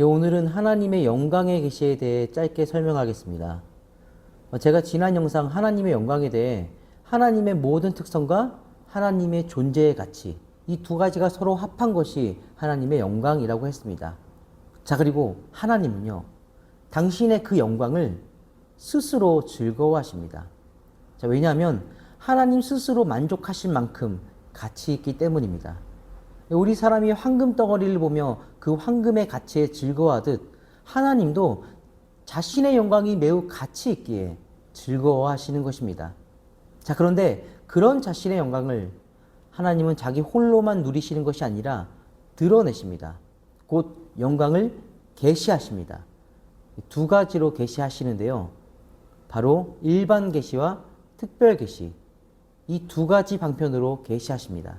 오늘은 하나님의 영광의 계시에 대해 짧게 설명하겠습니다. 제가 지난 영상 하나님의 영광에 대해 하나님의 모든 특성과 하나님의 존재의 가치, 이 두 가지가 서로 합한 것이 하나님의 영광이라고 했습니다. 자, 그리고 하나님은요, 당신의 그 영광을 스스로 즐거워하십니다. 자, 왜냐하면 하나님 스스로 만족하실 만큼 가치 있기 때문입니다. 우리 사람이 황금 덩어리를 보며 그 황금의 가치에 즐거워하듯 하나님도 자신의 영광이 매우 가치 있기에 즐거워하시는 것입니다. 자, 그런데 그런 자신의 영광을 하나님은 자기 홀로만 누리시는 것이 아니라 드러내십니다. 곧 영광을 계시하십니다. 두 가지로 계시하시는데요. 바로 일반 계시와 특별 계시, 이 두 가지 방편으로 계시하십니다.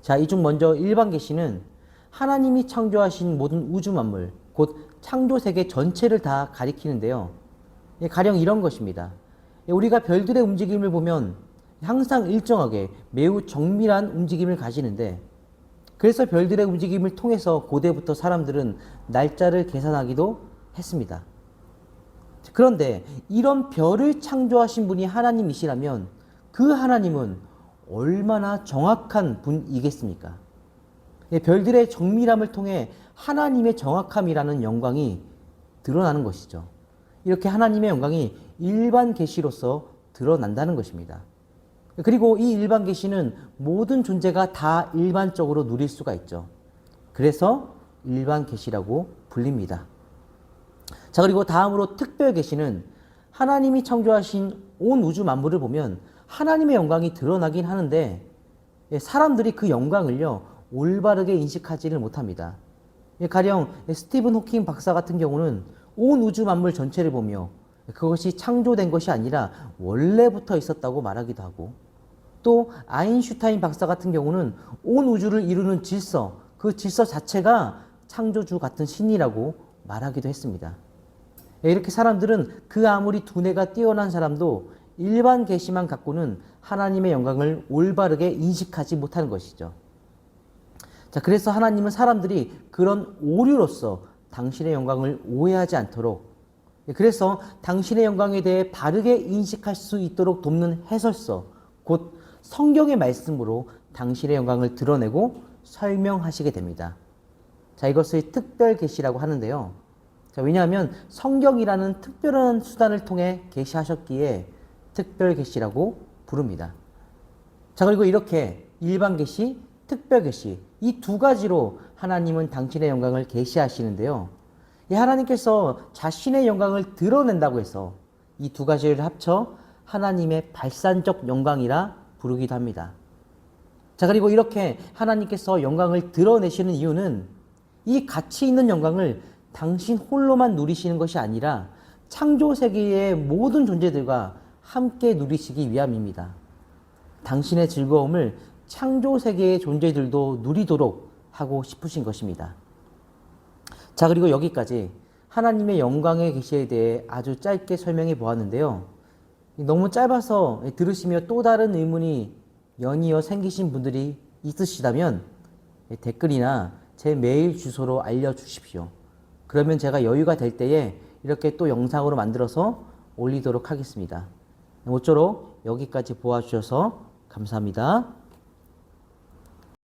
자, 이 중 먼저 일반 계시는 하나님이 창조하신 모든 우주 만물, 곧 창조 세계 전체를 다 가리키는데요. 가령 이런 것입니다. 우리가 별들의 움직임을 보면 항상 일정하게 매우 정밀한 움직임을 가지는데, 그래서 별들의 움직임을 통해서 고대부터 사람들은 날짜를 계산하기도 했습니다. 그런데 이런 별을 창조하신 분이 하나님이시라면 그 하나님은 얼마나 정확한 분이겠습니까? 별들의 정밀함을 통해 하나님의 정확함이라는 영광이 드러나는 것이죠. 이렇게 하나님의 영광이 일반 계시로서 드러난다는 것입니다. 그리고 이 일반 계시는 모든 존재가 다 일반적으로 누릴 수가 있죠. 그래서 일반 계시라고 불립니다. 자, 그리고 다음으로 특별 계시는 하나님이 창조하신 온 우주 만물을 보면 하나님의 영광이 드러나긴 하는데 사람들이 그 영광을요 올바르게 인식하지를 못합니다. 가령 스티븐 호킹 박사 같은 경우는 온 우주 만물 전체를 보며 그것이 창조된 것이 아니라 원래부터 있었다고 말하기도 하고, 또 아인슈타인 박사 같은 경우는 온 우주를 이루는 질서, 그 질서 자체가 창조주 같은 신이라고 말하기도 했습니다. 이렇게 사람들은 그 아무리 두뇌가 뛰어난 사람도 일반 계시만 갖고는 하나님의 영광을 올바르게 인식하지 못하는 것이죠. 자, 그래서 하나님은 사람들이 그런 오류로서 당신의 영광을 오해하지 않도록, 그래서 당신의 영광에 대해 바르게 인식할 수 있도록 돕는 해설서, 곧 성경의 말씀으로 당신의 영광을 드러내고 설명하시게 됩니다. 자, 이것을 특별 계시라고 하는데요. 자, 왜냐하면 성경이라는 특별한 수단을 통해 계시하셨기에 특별 계시라고 부릅니다. 자, 그리고 이렇게 일반 계시, 특별 계시, 이 두 가지로 하나님은 당신의 영광을 계시하시는데요. 하나님께서 자신의 영광을 드러낸다고 해서 이 두 가지를 합쳐 하나님의 발산적 영광이라 부르기도 합니다. 자, 그리고 이렇게 하나님께서 영광을 드러내시는 이유는 이 가치 있는 영광을 당신 홀로만 누리시는 것이 아니라 창조 세계의 모든 존재들과 함께 누리시기 위함입니다. 당신의 즐거움을 창조 세계의 존재들도 누리도록 하고 싶으신 것입니다. 자, 그리고 여기까지 하나님의 영광의 계시에 대해 아주 짧게 설명해 보았는데요. 너무 짧아서 들으시며 또 다른 의문이 연이어 생기신 분들이 있으시다면 댓글이나 제 메일 주소로 알려주십시오. 그러면 제가 여유가 될 때에 이렇게 또 영상으로 만들어서 올리도록 하겠습니다. 모쪼록 여기까지 보아주셔서 감사합니다.